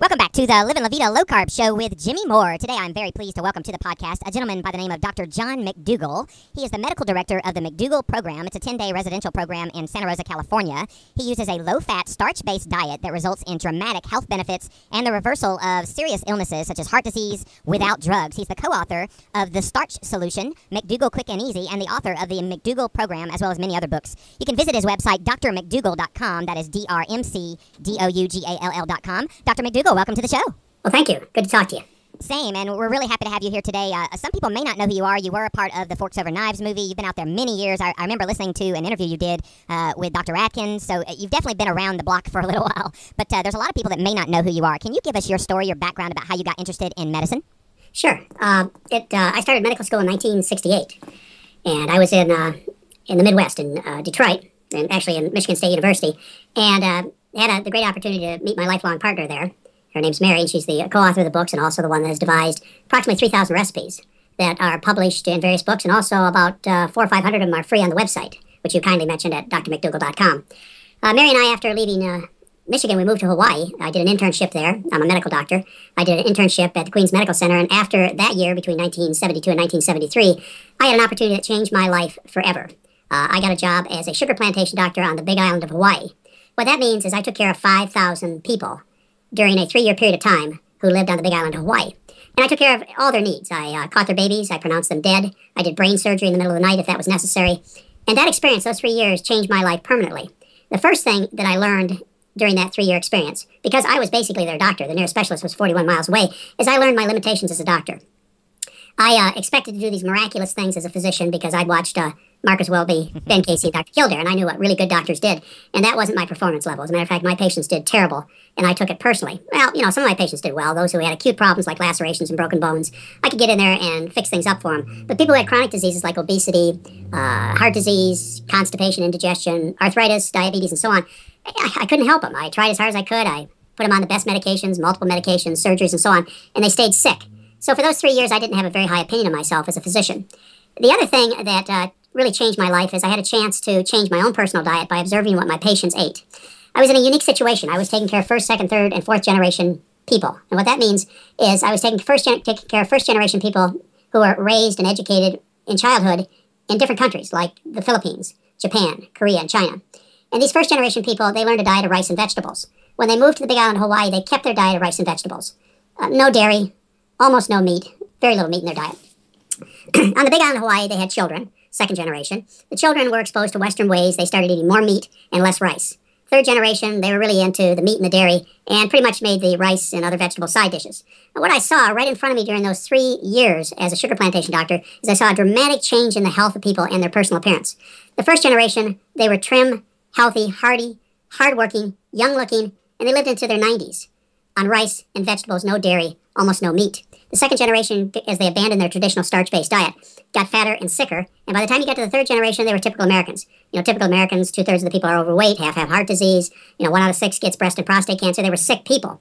Welcome back to the Livin, Vida, Low-Carb Show with Jimmy Moore. Today I'm very pleased to welcome to the podcast a gentleman by the name of Dr. John McDougall. He is the medical director of the McDougall program. It's a 10-day residential program in Santa Rosa, California. He uses a low-fat, starch-based diet that results in dramatic health benefits and the reversal of serious illnesses such as heart disease without drugs. He's the co-author of The Starch Solution, McDougall Quick and Easy, and the author of the McDougall program, as well as many other books. You can visit his website, drmcdougall.com. That is drmcdougall.com. Dr. McDougall, welcome to the show. Well, thank you. Good to talk to you. Same, and we're really happy to have you here today. Some people may not know who you are. You were a part of the Forks Over Knives movie. You've been out there many years. I remember listening to an interview you did with Dr. Atkins, so you've definitely been around the block for a little while. But there's a lot of people that may not know who you are. Can you give us your story, your background about how you got interested in medicine? Sure. I started medical school in 1968, and I was in the Midwest in Detroit, and actually in Michigan State University, and had the great opportunity to meet my lifelong partner there. Her name's Mary, and she's the co-author of the books and also the one that has devised approximately 3,000 recipes that are published in various books, and also about 400 or 500 of them are free on the website, which you kindly mentioned at drmcdougall.com. Mary and I, after leaving Michigan, we moved to Hawaii. I did an internship there. I'm a medical doctor. I did an internship at the Queens Medical Center, and after that year, between 1972 and 1973, I had an opportunity that changed my life forever. I got a job as a sugar plantation doctor on the Big Island of Hawaii. What that means is I took care of 5,000 people during a 3-year period of time who lived on the Big Island of Hawaii. And I took care of all their needs. I caught their babies. I pronounced them dead. I did brain surgery in the middle of the night if that was necessary. And that experience, those 3 years, changed my life permanently. The first thing that I learned during that 3-year experience, because I was basically their doctor, the nearest specialist was 41 miles away, is I learned my limitations as a doctor. I expected to do these miraculous things as a physician because I'd watched Marcus Welby, Ben Casey, Dr. Kildare, and I knew what really good doctors did, and that wasn't my performance level. As a matter of fact, my patients did terrible, and I took it personally. Well, some of my patients did well. Those who had acute problems like lacerations and broken bones, I could get in there and fix things up for them. But people who had chronic diseases like obesity, heart disease, constipation, indigestion, arthritis, diabetes, and so on, I couldn't help them. I tried as hard as I could. I put them on the best medications, multiple medications, surgeries, and so on, and they stayed sick. So for those 3 years, I didn't have a very high opinion of myself as a physician. The other thing that really changed my life is I had a chance to change my own personal diet by observing what my patients ate. I was in a unique situation. I was taking care of first, second, third, and fourth generation people. And what that means is I was taking care of first generation people who were raised and educated in childhood in different countries like the Philippines, Japan, Korea, and China. And these first generation people, they learned a diet of rice and vegetables. When they moved to the Big Island of Hawaii, they kept their diet of rice and vegetables. No dairy, almost no meat, very little meat in their diet. On the Big Island of Hawaii, they had children, second generation. The children were exposed to Western ways. They started eating more meat and less rice. Third generation, they were really into the meat and the dairy and pretty much made the rice and other vegetable side dishes. And what I saw right in front of me during those 3 years as a sugar plantation doctor is I saw a dramatic change in the health of people and their personal appearance. The first generation, they were trim, healthy, hearty, hardworking, young-looking, and they lived into their 90s on rice and vegetables, no dairy, almost no meat. The second generation, as they abandoned their traditional starch-based diet, got fatter and sicker, and by the time you got to the third generation, they were typical Americans. Typical Americans, 2/3 of the people are overweight, half have heart disease, 1 out of 6 gets breast and prostate cancer. They were sick people.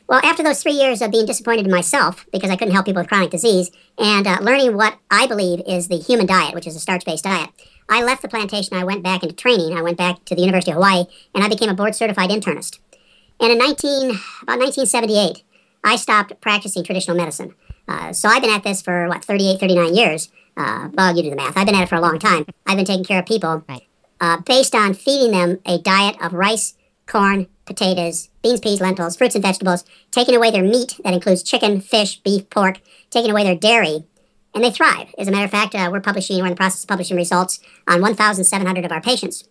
Well, after those 3 years of being disappointed in myself, because I couldn't help people with chronic disease, and learning what I believe is the human diet, which is a starch-based diet, I left the plantation. I went back into training. I went back to the University of Hawaii, and I became a board-certified internist. And in about 1978, I stopped practicing traditional medicine. So I've been at this for, 38, 39 years. Well, you do the math. I've been at it for a long time. I've been taking care of people based on feeding them a diet of rice, corn, potatoes, beans, peas, lentils, fruits and vegetables, taking away their meat, that includes chicken, fish, beef, pork, taking away their dairy, and they thrive. As a matter of fact, we're in the process of publishing results on 1,700 of our patients.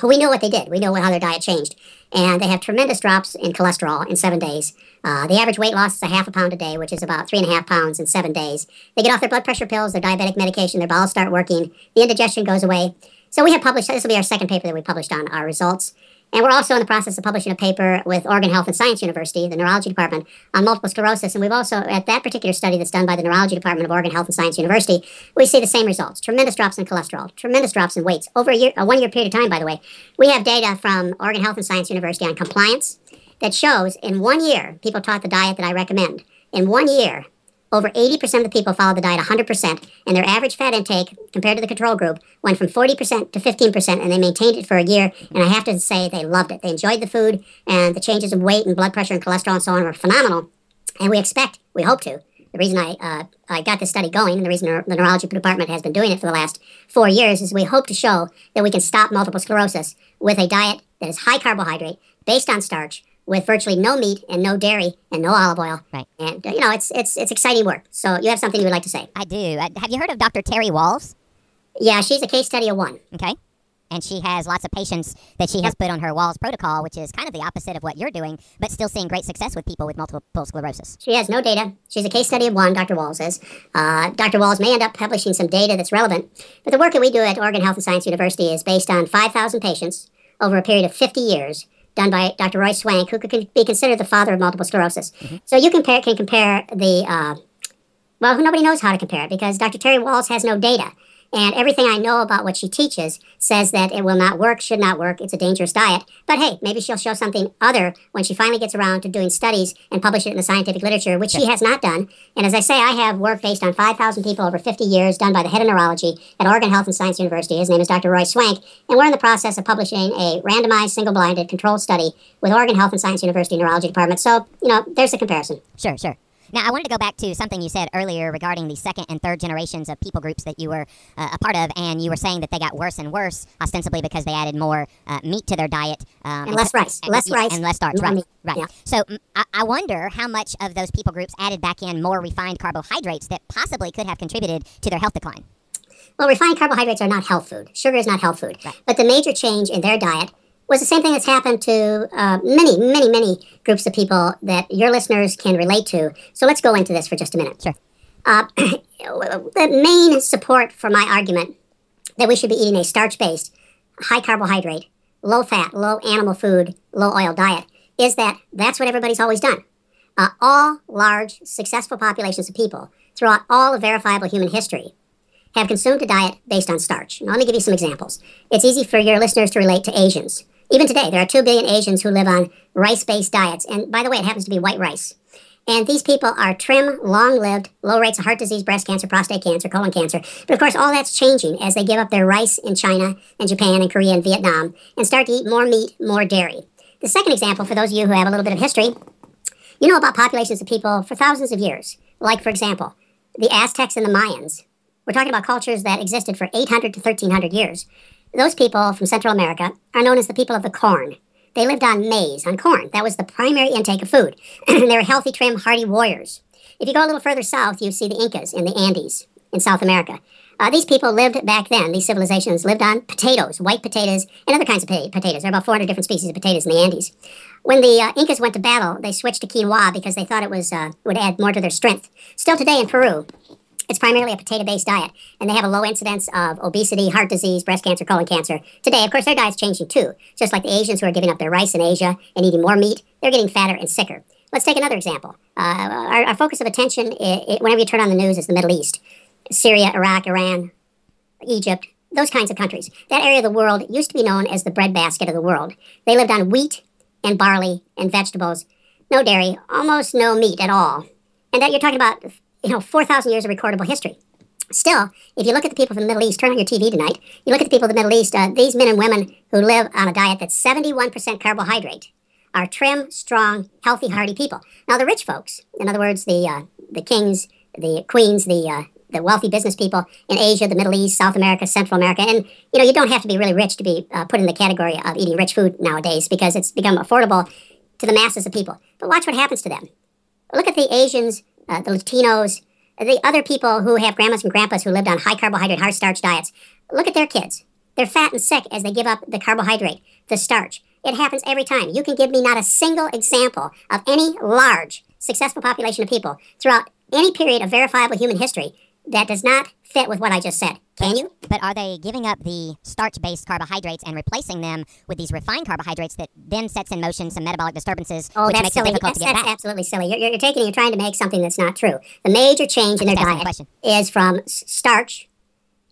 We know what they did. We know how their diet changed. And they have tremendous drops in cholesterol in 7 days. The average weight loss is 1/2 pound a day, which is about 3.5 pounds in 7 days. They get off their blood pressure pills, their diabetic medication, their bowels start working, the indigestion goes away. So we have published, this will be our second paper that we published on our results. And we're also in the process of publishing a paper with Oregon Health and Science University, the neurology department, on multiple sclerosis. And we've also, at that particular study that's done by the neurology department of Oregon Health and Science University, we see the same results. Tremendous drops in cholesterol, tremendous drops in weights. Over a 1-year period of time, by the way, we have data from Oregon Health and Science University on compliance that shows in 1 year, people taught the diet that I recommend. In 1 year, over 80% of the people followed the diet 100%, and their average fat intake compared to the control group went from 40% to 15%, and they maintained it for a year. And I have to say they loved it. They enjoyed the food, and the changes in weight and blood pressure and cholesterol and so on were phenomenal. And we hope to. The reason I got this study going, and the reason the neurology department has been doing it for the last 4 years, is we hope to show that we can stop multiple sclerosis with a diet that is high carbohydrate, based on starch, with virtually no meat and no dairy and no olive oil. Right. And, it's exciting work. So you have something you would like to say? I do. Have you heard of Dr. Terry Walls? Yeah, she's a case study of one. Okay. And she has lots of patients that she has put on her Walls protocol, which is kind of the opposite of what you're doing, but still seeing great success with people with multiple sclerosis. She has no data. She's a case study of one, Dr. Walls is. Dr. Walls may end up publishing some data that's relevant, but the work that we do at Oregon Health and Science University is based on 5,000 patients over a period of 50 years, done by Dr. Roy Swank, who could be considered the father of multiple sclerosis. Mm-hmm. So you can compare the, nobody knows how to compare it because Dr. Terry Walls has no data. And everything I know about what she teaches says that it will not work, should not work, it's a dangerous diet. But hey, maybe she'll show something other when she finally gets around to doing studies and publish it in the scientific literature, which she has not done. And as I say, I have work based on 5,000 people over 50 years done by the head of neurology at Oregon Health and Science University. His name is Dr. Roy Swank. And we're in the process of publishing a randomized, single-blinded, controlled study with Oregon Health and Science University Neurology Department. So, there's a comparison. Sure. Now, I wanted to go back to something you said earlier regarding the second and third generations of people groups that you were a part of, and you were saying that they got worse and worse, ostensibly because they added more meat to their diet. And less rice. Less rice. And less starch, right. Yeah. So I wonder how much of those people groups added back in more refined carbohydrates that possibly could have contributed to their health decline. Well, refined carbohydrates are not health food. Sugar is not health food. Right. But the major change in their diet was the same thing that's happened to many groups of people that your listeners can relate to. So let's go into this for just a minute. Sure. The main support for my argument that we should be eating a starch-based, high-carbohydrate, low-fat, low-animal food, low-oil diet is that that's what everybody's always done. All large, successful populations of people throughout all of verifiable human history have consumed a diet based on starch. Now, let me give you some examples. It's easy for your listeners to relate to Asians. Even today, there are 2 billion Asians who live on rice-based diets. And by the way, it happens to be white rice. And these people are trim, long-lived, low rates of heart disease, breast cancer, prostate cancer, colon cancer. But of course, all that's changing as they give up their rice in China and Japan and Korea and Vietnam and start to eat more meat, more dairy. The second example, for those of you who have a little bit of history, you know about populations of people for thousands of years. Like, for example, the Aztecs and the Mayans. We're talking about cultures that existed for 800 to 1,300 years. Those people from Central America are known as the people of the corn. They lived on maize, on corn. That was the primary intake of food. They were healthy, trim, hardy warriors. If you go a little further south, you see the Incas in the Andes in South America. These people lived back then, these civilizations lived on potatoes, white potatoes, and other kinds of potatoes. There are about 400 different species of potatoes in the Andes. When the Incas went to battle, they switched to quinoa because they thought it would add more to their strength. Still today in Peru, it's primarily a potato-based diet, and they have a low incidence of obesity, heart disease, breast cancer, colon cancer. Today, of course, their diet's changing too. Just like the Asians who are giving up their rice in Asia and eating more meat, they're getting fatter and sicker. Let's take another example. Our focus of attention, whenever you turn on the news, is the Middle East. Syria, Iraq, Iran, Egypt, those kinds of countries. That area of the world used to be known as the breadbasket of the world. They lived on wheat and barley and vegetables, no dairy, almost no meat at all. And that you're talking about 4,000 years of recordable history. Still, if you look at the people from the Middle East, turn on your TV tonight, you look at the people of the Middle East, these men and women who live on a diet that's 71% carbohydrate are trim, strong, healthy, hardy people. Now, the rich folks, in other words, the kings, the queens, the wealthy business people in Asia, the Middle East, South America, Central America, and you don't have to be really rich to be put in the category of eating rich food nowadays because it's become affordable to the masses of people. But watch what happens to them. Look at the Asians, the Latinos, the other people who have grandmas and grandpas who lived on high carbohydrate, high starch diets. Look at their kids. They're fat and sick as they give up the carbohydrate, the starch. It happens every time. You can give me not a single example of any large, successful population of people throughout any period of verifiable human history that does not fit with what I just said. Can you? But are they giving up the starch-based carbohydrates and replacing them with these refined carbohydrates that then sets in motion some metabolic disturbances, which makes it difficult to get back? That's absolutely silly. You're trying to make something that's not true. The major change in their diet is from starch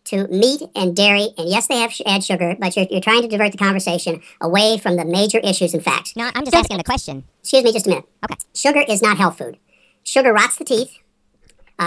to meat and dairy, and yes, they have add sugar, but you're trying to divert the conversation away from the major issues and facts. No, I'm just asking the question. Excuse me just a minute. Okay. Sugar is not health food. Sugar rots the teeth.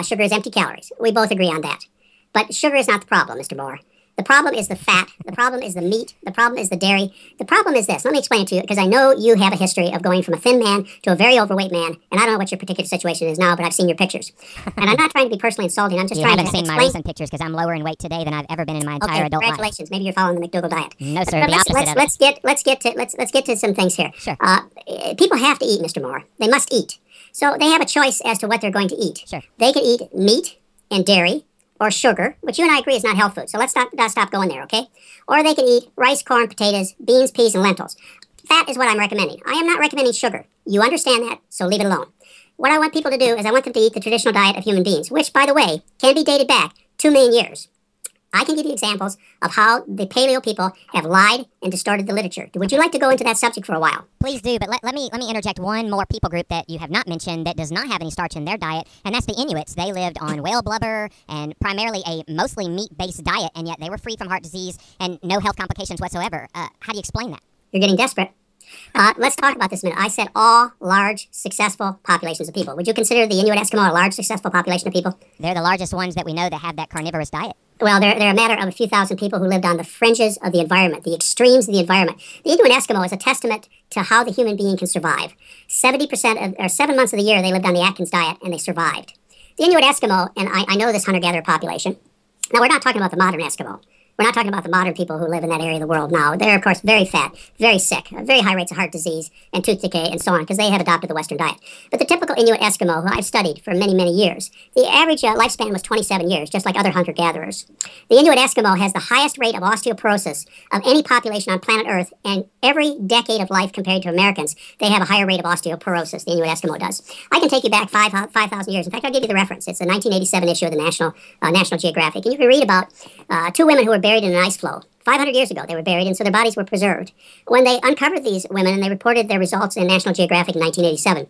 sugar is empty calories. We both agree on that. But sugar is not the problem, Mr. Moore. The problem is the fat. The problem is the meat. The problem is the dairy. The problem is this. Let me explain it to you, because I know you have a history of going from a thin man to a very overweight man, and I don't know what your particular situation is now, but I've seen your pictures. And I'm not trying to be personally insulting. I'm just trying to explain. You haven't seen my recent pictures, because I'm lower in weight today than I've ever been in my entire adult life. Congratulations. Maybe you're following the McDougall diet. No, sir. The opposite of it. Let's get to some things here. Sure. People have to eat, Mr. Moore. They must eat. So they have a choice as to what they're going to eat. Sure. They can eat meat and dairy, or sugar, which you and I agree is not health food. So let's stop going there, okay? Or they can eat rice, corn, potatoes, beans, peas, and lentils. Fat is what I'm recommending. I am not recommending sugar. You understand that, so leave it alone. What I want people to do is I want them to eat the traditional diet of human beings, which, by the way, can be dated back 2 million years. I can give you examples of how the paleo people have lied and distorted the literature. Would you like to go into that subject for a while? Please do, but let me interject one more people group that you have not mentioned that does not have any starch in their diet, and that's the Inuits. They lived on whale blubber and primarily a mostly meat-based diet, and yet they were free from heart disease and no health complications whatsoever. How do you explain that? You're getting desperate. Let's talk about this a minute. I said all large, successful populations of people. Would you consider the Inuit Eskimo a large, successful population of people? They're the largest ones that we know that have that carnivorous diet. Well, they're a matter of a few thousand people who lived on the fringes of the environment, the extremes of the environment. The Inuit Eskimo is a testament to how the human being can survive. 7 months of the year, they lived on the Atkins diet, and they survived. The Inuit Eskimo, and I know this hunter-gatherer population. Now, we're not talking about the modern Eskimo. We're not talking about the modern people who live in that area of the world now. They're, of course, very fat, very sick, very high rates of heart disease and tooth decay and so on, because they have adopted the Western diet. But the typical Inuit Eskimo, who I've studied for many, many years, the average lifespan was 27 years, just like other hunter-gatherers. The Inuit Eskimo has the highest rate of osteoporosis of any population on planet Earth, and every decade of life compared to Americans, they have a higher rate of osteoporosis, the Inuit Eskimo does. I can take you back 5,000 years. In fact, I'll give you the reference. It's a 1987 issue of the National Geographic, and you can read about 2 women who were buried in an ice flow. 500 years ago, they were buried, and so their bodies were preserved. When they uncovered these women and they reported their results in National Geographic in 1987,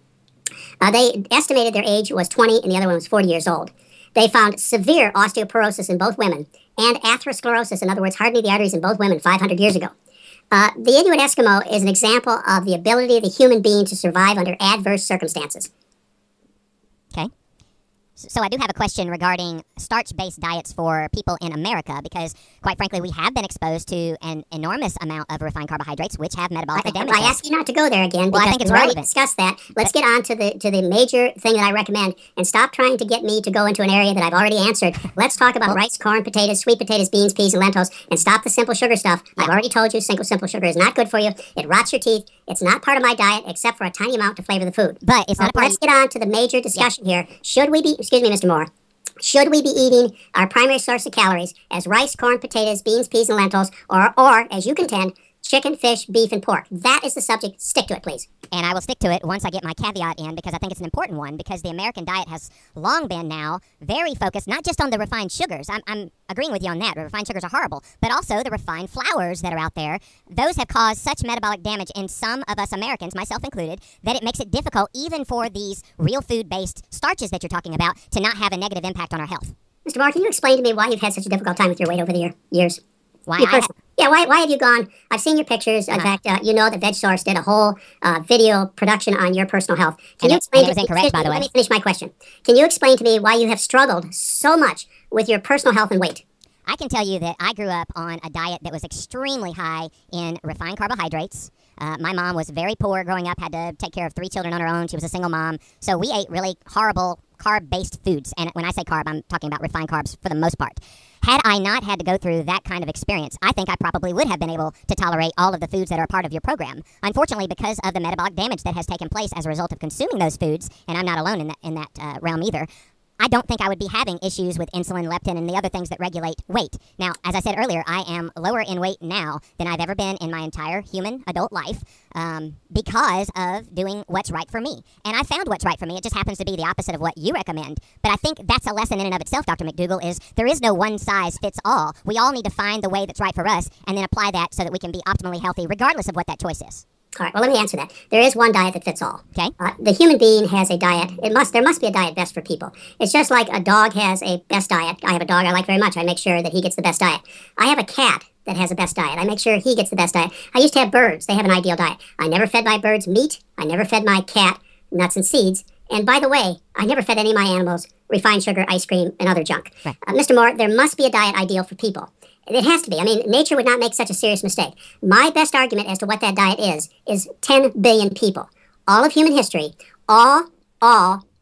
they estimated their age was 20 and the other one was 40 years old. They found severe osteoporosis in both women and atherosclerosis, in other words, hardening of the arteries in both women 500 years ago. The Inuit Eskimo is an example of the ability of the human being to survive under adverse circumstances. Okay. So I do have a question regarding starch-based diets for people in America, because, quite frankly, we have been exposed to an enormous amount of refined carbohydrates, which have metabolic damage. I ask you not to go there again, because I think it's already discussed that. Let's get on to the major thing that I recommend, and stop trying to get me to go into an area that I've already answered. Let's talk about rice, corn, potatoes, sweet potatoes, beans, peas, and lentils, and stop the simple sugar stuff. I've already told you simple sugar is not good for you. It rots your teeth. It's not part of my diet, except for a tiny amount to flavor the food. But it's not a part Let's get on to the major discussion here. Should we be, excuse me, Mr. Moore, should we be eating our primary source of calories as rice, corn, potatoes, beans, peas, and lentils, or as you contend, chicken, fish, beef, and pork? That is the subject. Stick to it, please. And I will stick to it once I get my caveat in, because I think it's an important one, because the American diet has long been now very focused, not just on the refined sugars. I'm agreeing with you on that. The refined sugars are horrible, but also the refined flours that are out there. Those have caused such metabolic damage in some of us Americans, myself included, that it makes it difficult, even for these real food-based starches that you're talking about, to not have a negative impact on our health. Mr. Moore, can you explain to me why you've had such a difficult time with your weight over the years? Why have you gone? I've seen your pictures. In fact, you know that VegSource did a whole video production on your personal health. Can you explain? It was incorrect, by the way. Let me finish my question. Can you explain to me why you have struggled so much with your personal health and weight? I can tell you that I grew up on a diet that was extremely high in refined carbohydrates. My mom was very poor growing up, had to take care of 3 children on her own. She was a single mom. So we ate really horrible carb-based foods. And when I say carb, I'm talking about refined carbs for the most part. Had I not had to go through that kind of experience, I think I probably would have been able to tolerate all of the foods that are part of your program. Unfortunately, because of the metabolic damage that has taken place as a result of consuming those foods, and I'm not alone in that realm either, I don't think I would be having issues with insulin, leptin, and the other things that regulate weight. Now, as I said earlier, I am lower in weight now than I've ever been in my entire human adult life because of doing what's right for me. And I found what's right for me. It just happens to be the opposite of what you recommend. But I think that's a lesson in and of itself, Dr. McDougall, is there is no one size fits all. We all need to find the way that's right for us and then apply that so that we can be optimally healthy regardless of what that choice is. All right, well, let me answer that. There is one diet that fits all. Okay. The human being has a diet. There must be a diet best for people. It's just like a dog has a best diet. I have a dog I like very much. I make sure that he gets the best diet. I have a cat that has a best diet. I make sure he gets the best diet. I used to have birds. They have an ideal diet. I never fed my birds meat. I never fed my cat nuts and seeds. And by the way, I never fed any of my animals refined sugar, ice cream, and other junk. Right. Mr. Moore, there must be a diet ideal for people. It has to be. I mean, nature would not make such a serious mistake. My best argument as to what that diet is 10 billion people. All of human history, all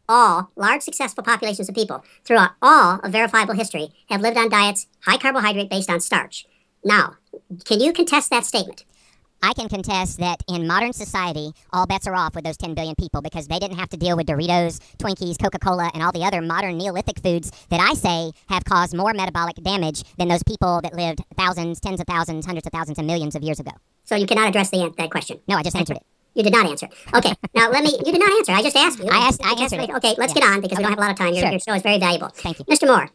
large successful populations of people throughout all of verifiable history have lived on diets high carbohydrate based on starch. Now, can you contest that statement? I can contest that in modern society, all bets are off with those 10 billion people because they didn't have to deal with Doritos, Twinkies, Coca-Cola, and all the other modern Neolithic foods that I say have caused more metabolic damage than those people that lived thousands, tens of thousands, hundreds of thousands, and millions of years ago. So you cannot address that question? No, I just answered it. You did not answer. Okay, now you did not answer. I just asked you. I answered it. Okay, let's get on because we don't have a lot of time. Your show is very valuable. Thank you. Mr. Moore,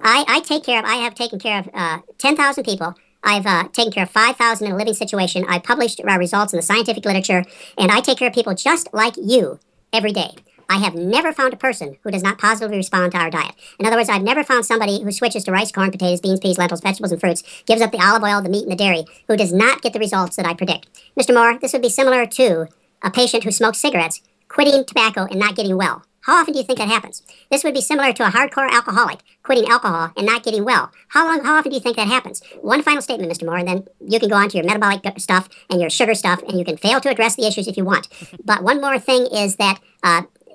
I have taken care of 10,000 people. I've taken care of 5,000 in a living situation. I published our results in the scientific literature, and I take care of people just like you every day. I have never found a person who does not positively respond to our diet. In other words, I've never found somebody who switches to rice, corn, potatoes, beans, peas, lentils, vegetables, and fruits, gives up the olive oil, the meat, and the dairy, who does not get the results that I predict. Mr. Moore, this would be similar to a patient who smokes cigarettes, quitting tobacco, and not getting well. How often do you think that happens? This would be similar to a hardcore alcoholic quitting alcohol and not getting well. How often do you think that happens? One final statement, Mr. Moore, and then you can go on to your metabolic stuff and your sugar stuff, and you can fail to address the issues if you want. But one more thing is that,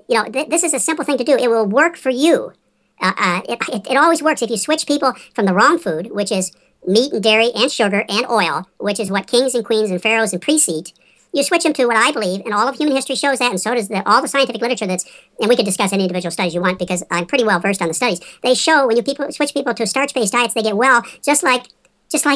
this is a simple thing to do. It will work for you. It always works if you switch people from the wrong food, which is meat and dairy and sugar and oil, which is what kings and queens and pharaohs and priests eat. You switch them to what I believe, and all of human history shows that, and so does all the scientific literature and we could discuss any individual studies you want because I'm pretty well versed on the studies. They show when you switch people to starch-based diets, they get well, just like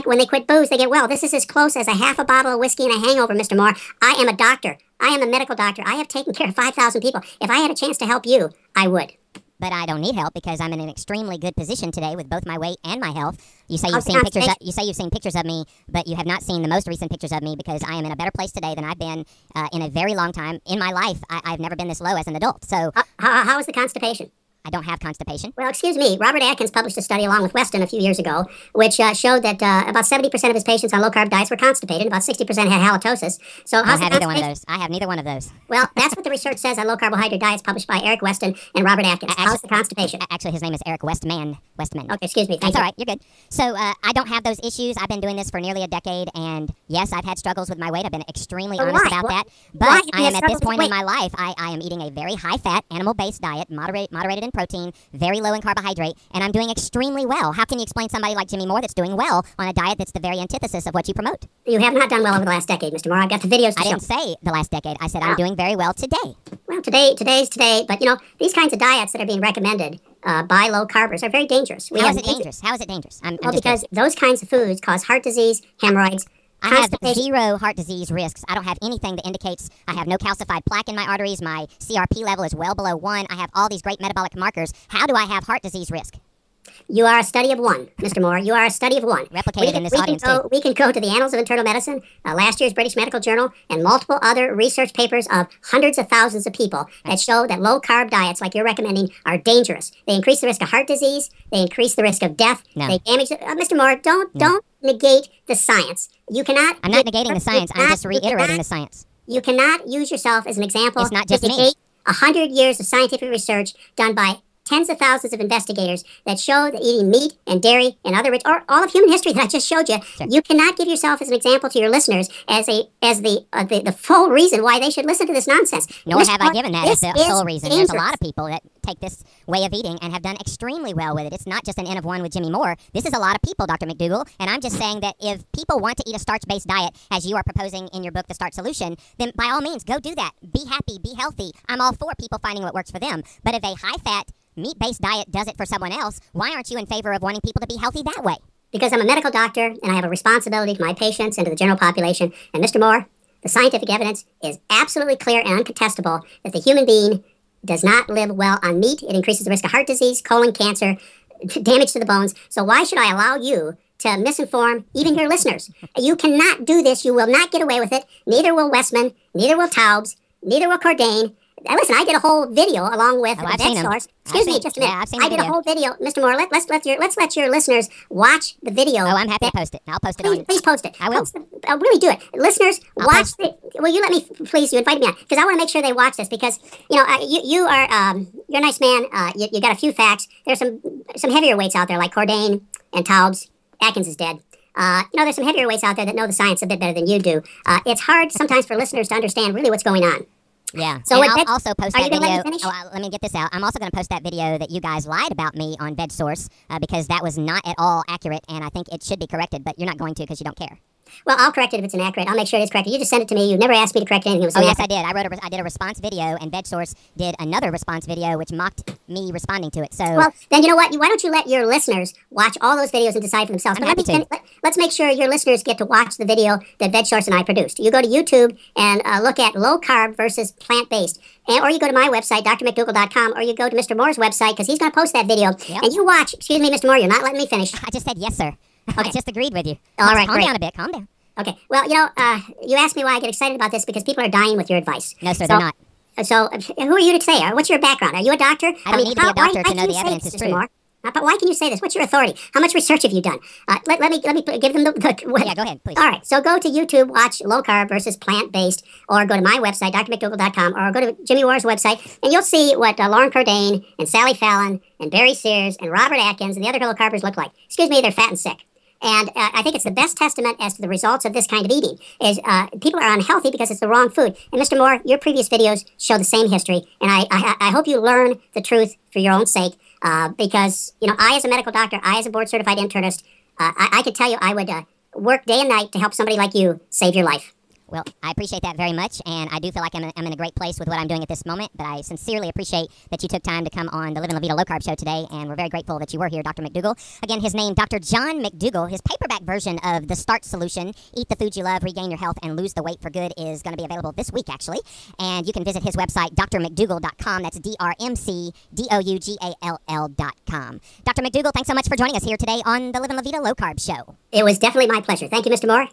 when they quit booze, they get well. This is as close as a half a bottle of whiskey and a hangover, Mr. Moore. I am a doctor. I am a medical doctor. I have taken care of 5,000 people. If I had a chance to help you, I would. But I don't need help because I'm in an extremely good position today with both my weight and my health. You say you've seen pictures. You say you've seen pictures of me, but you have not seen the most recent pictures of me because I am in a better place today than I've been in a very long time in my life. I've never been this low as an adult. So, how is the constipation? I don't have constipation. Well, excuse me. Robert Atkins published a study along with Weston a few years ago, which showed that about 70% of his patients on low-carb diets were constipated. About 60% had halitosis. So I don't have either one of those. I have neither one of those. Well, that's what the research says on low-carbohydrate diets published by Eric Weston and Robert Atkins. How's the constipation? Actually, his name is Eric Westman. Okay, excuse me. That's all right. You're good. So I don't have those issues. I've been doing this for nearly a decade, and yes, I've had struggles with my weight. I've been extremely honest about that. But I am at this point in my life, I am eating a very high-fat, animal-based diet, moderated in protein, very low in carbohydrate, and I'm doing extremely well. How can you explain somebody like Jimmy Moore that's doing well on a diet that's the very antithesis of what you promote? You have not done well over the last decade, Mr. Moore. I've got the videos to show. I didn't say the last decade. I said I'm doing very well today. Well, today's today. But, these kinds of diets that are being recommended by low-carbers are very dangerous. How is it dangerous? How is it dangerous? Because those kinds of foods cause heart disease, hemorrhoids. I have zero heart disease risks. I don't have anything that indicates I have no calcified plaque in my arteries. My CRP level is well below 1. I have all these great metabolic markers. How do I have heart disease risk? You are a study of one, Mr. Moore. You are a study of one. Replicated in this audience, too. We can go to the Annals of Internal Medicine, last year's British Medical Journal, and multiple other research papers of hundreds of thousands of people that show that low-carb diets, like you're recommending, are dangerous. They increase the risk of heart disease. They increase the risk of death. No. They damage... Mr. Moore, don't negate the science. You cannot... I'm not negating the science. I'm just reiterating the science. You cannot use yourself as an example. It's not just to me. 100 years of scientific research done by tens of thousands of investigators that show that eating meat and dairy and other rich, or all of human history that I just showed you, sure. You cannot give yourself as an example to your listeners as the full reason why they should listen to this nonsense. Nor have I given that as the sole reason. Dangerous. There's a lot of people that take this way of eating and have done extremely well with it. It's not just an N of one with Jimmy Moore. This is a lot of people, Dr. McDougall, and I'm just saying that if people want to eat a starch-based diet, as you are proposing in your book, The Starch Solution, then by all means, go do that. Be happy, be healthy. I'm all for people finding what works for them. But if a high-fat, meat-based diet does it for someone else, why aren't you in favor of wanting people to be healthy that way? Because I'm a medical doctor, and I have a responsibility to my patients and to the general population. And Mr. Moore, the scientific evidence is absolutely clear and uncontestable that the human being does not live well on meat. It increases the risk of heart disease, colon cancer, damage to the bones. So why should I allow you to misinform even your listeners? You cannot do this. You will not get away with it. Neither will Westman, neither will Taubes, neither will Cordain. Listen, I did a whole video along with I've seen source. Excuse me, just a minute. Yeah, I've seen I did a whole video, Mr. Moore. Let's let your listeners watch the video. Oh, I'm happy to post it. I'll post it. Please post it. I will. Really do it, listeners. Watch it. Will you let me? Please, you invited me on because I want to make sure they watch this because you're you're a nice man. You got a few facts. There's some heavier weights out there like Cordain and Taubes. Atkins is dead. There's some heavier weights out there that know the science a bit better than you do. It's hard sometimes for listeners to understand really what's going on. Yeah. So I'll also post that video. Let me get this out. I'm also going to post that video that you guys lied about me on VegSource because that was not at all accurate, and I think it should be corrected, but you're not going to because you don't care. Well, I'll correct it if it's inaccurate. I'll make sure it is corrected. You just sent it to me. You never asked me to correct anything. It was yes, I did. I did a response video, and VegSource did another response video, which mocked me responding to it. So, well, then you know what? Why don't you let your listeners watch all those videos and decide for themselves? Let's make sure your listeners get to watch the video that VegSource and I produced. You go to YouTube and look at low-carb versus plant-based. Or you go to my website, drmcdougall.com, or you go to Mr. Moore's website, because he's going to post that video. Yep. And you watch. Excuse me, Mr. Moore, you're not letting me finish. I just said yes, sir. Okay. I just agreed with you. All right, Calm down a bit. Calm down. Okay. Well, you asked me why I get excited about this because people are dying with your advice. No, sir, they're not. So, who are you to say? What's your background? Are you a doctor? I don't need to be a doctor to know the evidence is true. Moore? But why can you say this? What's your authority? How much research have you done? Let me give them Yeah, go ahead, please. All right. So go to YouTube, watch low-carb versus plant-based, or go to my website, drmcdougall.com, or go to Jimmy Moore's website, and you'll see what Lauren Cordain and Sally Fallon and Barry Sears and Robert Atkins and the other low-carbers look like. Excuse me, they're fat and sick. And I think it's the best testament as to the results of this kind of eating is people are unhealthy because it's the wrong food. And Mr. Moore, your previous videos show the same history. And I hope you learn the truth for your own sake because, I as a medical doctor, I as a board-certified internist, I could tell you I would work day and night to help somebody like you save your life. Well, I appreciate that very much, and I do feel like I'm in a great place with what I'm doing at this moment, but I sincerely appreciate that you took time to come on the Livin, Vida, Low-Carb Show today, and we're very grateful that you were here, Dr. McDougall. Again, his name, Dr. John McDougall. His paperback version of The Starch Solution, Eat the Foods You Love, Regain Your Health, and Lose the Weight for Good is going to be available this week, actually, and you can visit his website, drmcdougall.com. That's drmcdougall.com. Dr. McDougall, thanks so much for joining us here today on the Livin, Vida, Low-Carb Show. It was definitely my pleasure. Thank you, Mr. Moore.